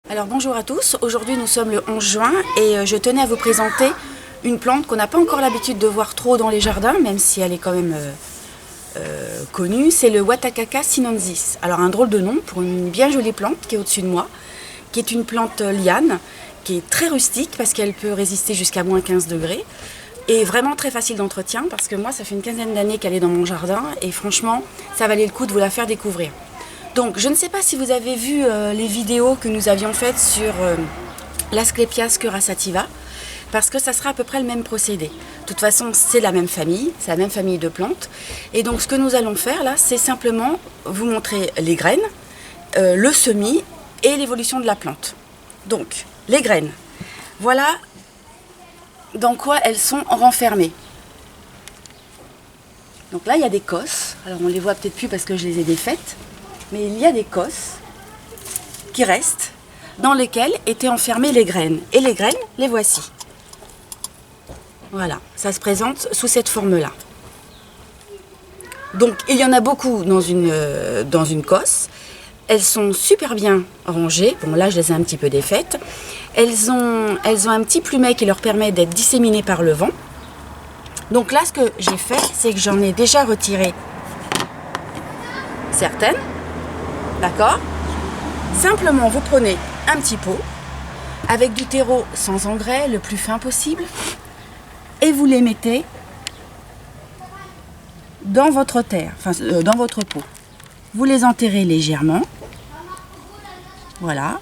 Alors bonjour à tous, aujourd'hui nous sommes le 11 juin et je tenais à vous présenter une plante qu'on n'a pas encore l'habitude de voir trop dans les jardins, même si elle est quand même connue, c'est le Watacaca sinensis. Alors un drôle de nom pour une bien jolie plante qui est au-dessus de moi, qui est une plante liane, qui est très rustique parce qu'elle peut résister jusqu'à moins 15 degrés et vraiment très facile d'entretien parce que moi ça fait une quinzaine d'années qu'elle est dans mon jardin et franchement ça valait le coup de vous la faire découvrir. Donc je ne sais pas si vous avez vu les vidéos que nous avions faites sur l'Asclepias scurasativa, parce que ça sera à peu près le même procédé. De toute façon, c'est la même famille de plantes. Et donc ce que nous allons faire là, c'est simplement vous montrer les graines, le semis et l'évolution de la plante. Donc, les graines, voilà dans quoi elles sont renfermées. Donc là, il y a des cosses. Alors on ne les voit peut-être plus parce que je les ai défaites. Mais il y a des cosses qui restent, dans lesquelles étaient enfermées les graines. Et les graines, les voici. Voilà, ça se présente sous cette forme-là. Donc, il y en a beaucoup dans une cosse. Elles sont super bien rangées. Bon, là, je les ai un petit peu défaites. Elles ont un petit plumet qui leur permet d'être disséminées par le vent. Donc là, ce que j'ai fait, c'est que j'en ai déjà retiré certaines. D'accord? Simplement, vous prenez un petit pot avec du terreau sans engrais, le plus fin possible, et vous les mettez dans votre terre, dans votre pot. Vous les enterrez légèrement. Voilà.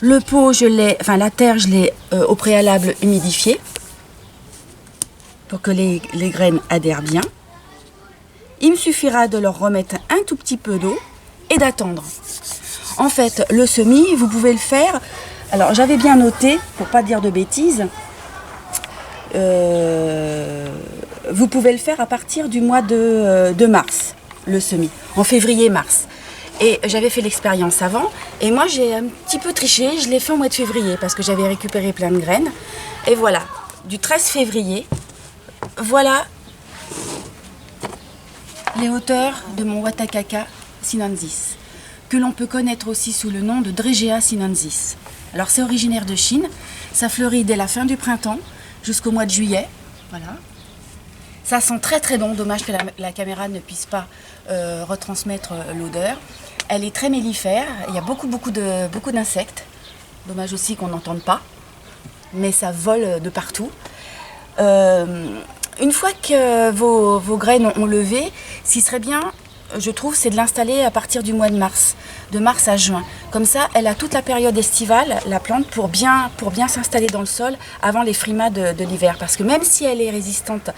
Le pot, la terre, je l'ai au préalable humidifiée pour que les graines adhèrent bien. Il me suffira de leur remettre un tout petit peu d'eau et d'attendre. En fait, le semis, vous pouvez le faire. Alors, j'avais bien noté, pour pas dire de bêtises, vous pouvez le faire à partir du mois de mars, le semis, en février-mars. Et j'avais fait l'expérience avant, et moi j'ai un petit peu triché, je l'ai fait au mois de février parce que j'avais récupéré plein de graines. Et voilà, du 13 février, voilà les hauteurs de mon Watacaca sinensis, que l'on peut connaître aussi sous le nom de Dregea sinensis. Alors c'est originaire de Chine, ça fleurit dès la fin du printemps jusqu'au mois de juillet. Voilà. Ça sent très très bon, dommage que la caméra ne puisse pas retransmettre l'odeur. Elle est très mellifère, il y a beaucoup d'insectes. Dommage aussi qu'on n'entende pas, mais ça vole de partout. Une fois que vos graines ont levé, ce qui serait bien, je trouve, c'est de l'installer à partir du mois de mars à juin. Comme ça, elle a toute la période estivale, la plante, pour bien s'installer dans le sol avant les frimas de l'hiver. Parce que même si elle est résistante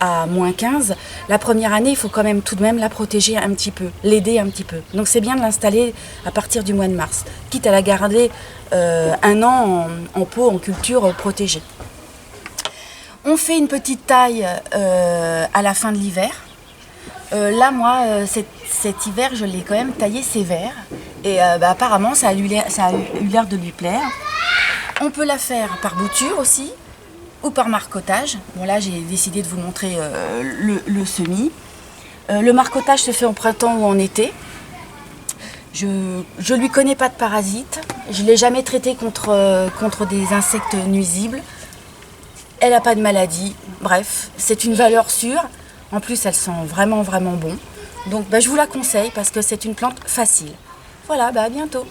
à moins 15, la première année, il faut quand même tout de même la protéger un petit peu, l'aider un petit peu. Donc c'est bien de l'installer à partir du mois de mars, quitte à la garder un an en pot, en culture protégée. On fait une petite taille à la fin de l'hiver. Là, moi, cet hiver, je l'ai quand même taillé sévère. Et apparemment, ça a eu l'air de lui plaire. On peut la faire par bouture aussi, ou par marcottage. Bon, là, j'ai décidé de vous montrer le semis. Le marcottage se fait en printemps ou en été. Je lui connais pas de parasites. Je l'ai jamais traité contre des insectes nuisibles. Elle n'a pas de maladie. Bref, c'est une valeur sûre. En plus, elle sent vraiment bon. Donc, je vous la conseille parce que c'est une plante facile. Voilà, à bientôt.